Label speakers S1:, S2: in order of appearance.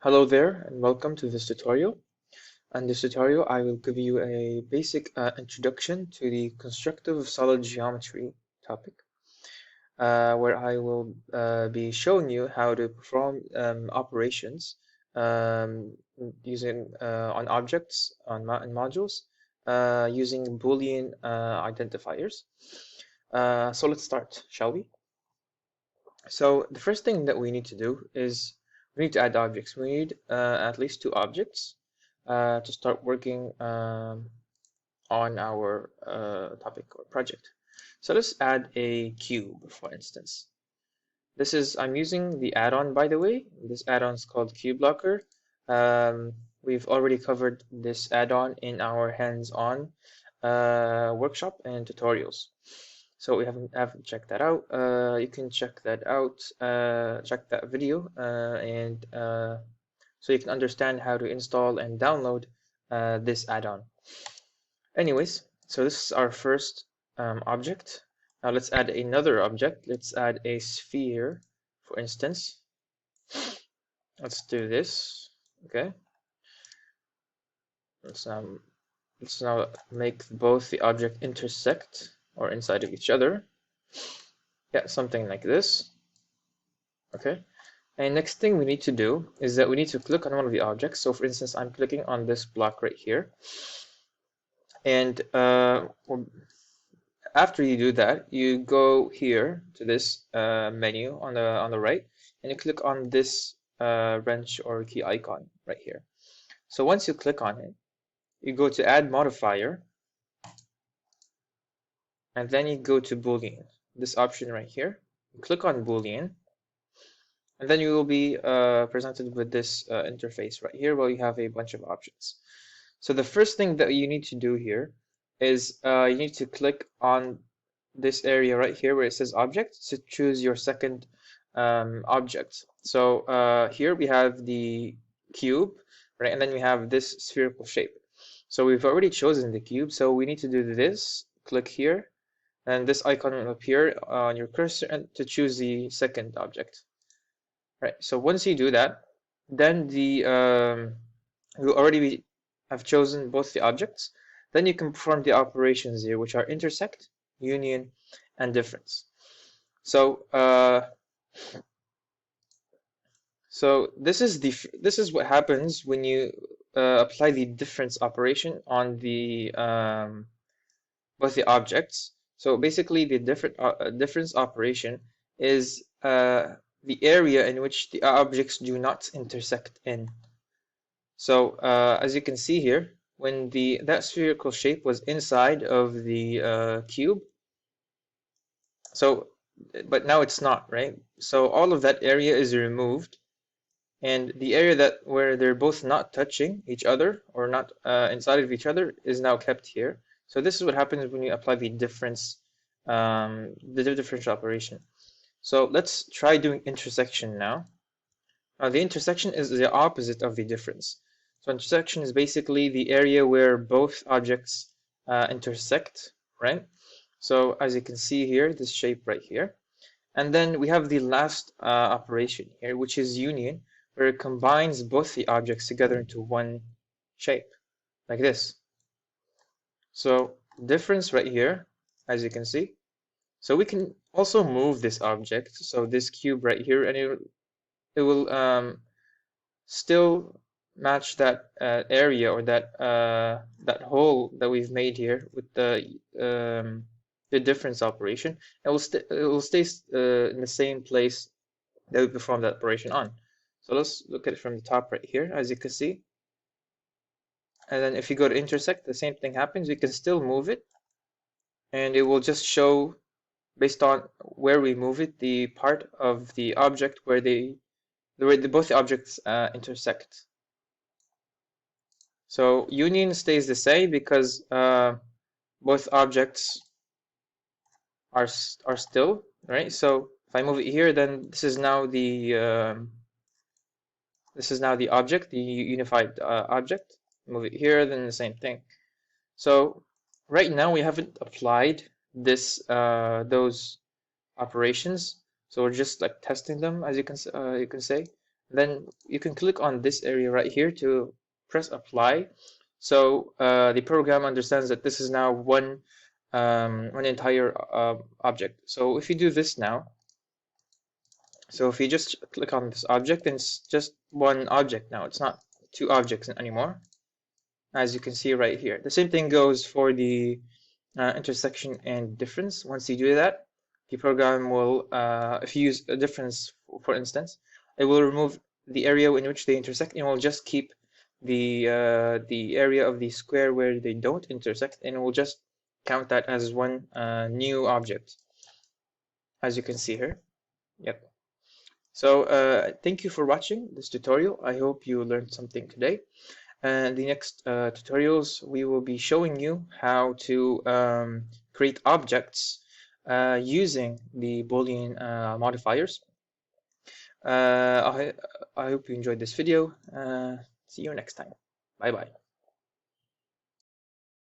S1: Hello there and welcome to this tutorial. In this tutorial I will give you a basic introduction to the constructive solid geometry topic, where I will be showing you how to perform operations using on objects and modules using Boolean identifiers. So let's start, shall we? So the first thing that we need to do is we need to add objects. We need at least 2 objects to start working on our topic or project. So let's add a cube, for instance. I'm using the add-on, by the way. This add-on is called Cube Blocker. We've already covered this add-on in our hands-on workshop and tutorials. So we haven't checked that out. You can check that out, check that video, and so you can understand how to install and download this add-on. Anyways, so this is our first object. Now let's add another object. Let's add a sphere, for instance. Let's do this. Okay. Let's now make both the object intersect or inside of each other. Yeah, something like this. Okay. And next thing we need to do is that we need to click on one of the objects. So for instance, I'm clicking on this block right here. And after you do that, you go here to this menu on the right, and you click on this wrench or key icon right here. So once you click on it, you go to add modifier, and then you go to Boolean, this option right here. You click on Boolean, and then you will be presented with this interface right here where you have a bunch of options. So the first thing that you need to do here is you need to click on this area right here where it says object to choose your second object. So here we have the cube, right? And then we have this spherical shape. So we've already chosen the cube, so we need to do this. Click here, and this icon will appear on your cursor and to choose the second object. Right, so once you do that, then you already have chosen both the objects. Then you can perform the operations here, which are intersect, union, and difference. So this is what happens when you apply the difference operation on the both the objects. So basically, the difference operation is the area in which the objects do not intersect in. So as you can see here, when that spherical shape was inside of the cube, but now it's not, right? So all of that area is removed, and the area where they're both not touching each other or not inside of each other is now kept here. So this is what happens when you apply the differential operation. So let's try doing intersection now. Now the intersection is the opposite of the difference. So intersection is basically the area where both objects intersect, right? So as you can see here, this shape right here. And then we have the last operation here, which is union, where it combines both the objects together into one shape, like this. So difference right here, as you can see. So we can also move this object, so this cube right here, and it will still match that area or that hole that we've made here with the difference operation. It will stay in the same place that we performed that operation on. So let's look at it from the top right here, as you can see. And then if you go to intersect, the same thing happens. We can still move it, and it will just show, based on where we move it, the part of the object where both the objects intersect. So union stays the same because both objects are still, right? So if I move it here, then this is now the object, the unified object. Move it here, then the same thing. So right now we haven't applied those operations, so we're just like testing them, as you can say. Then you can click on this area right here to press apply. So the program understands that this is now one entire object. So if you do this now, so if you just click on this object, then it's just one object now. It's not two objects anymore, as you can see right here. The same thing goes for the intersection and difference. Once you do that, the program will, if you use a difference, for instance, it will remove the area in which they intersect and will just keep the area of the square where they don't intersect, and it will just count that as one new object, as you can see here. Yep. So thank you for watching this tutorial. I hope you learned something today. And the next tutorials, we will be showing you how to create objects using the Boolean modifiers. I hope you enjoyed this video. See you next time. Bye bye.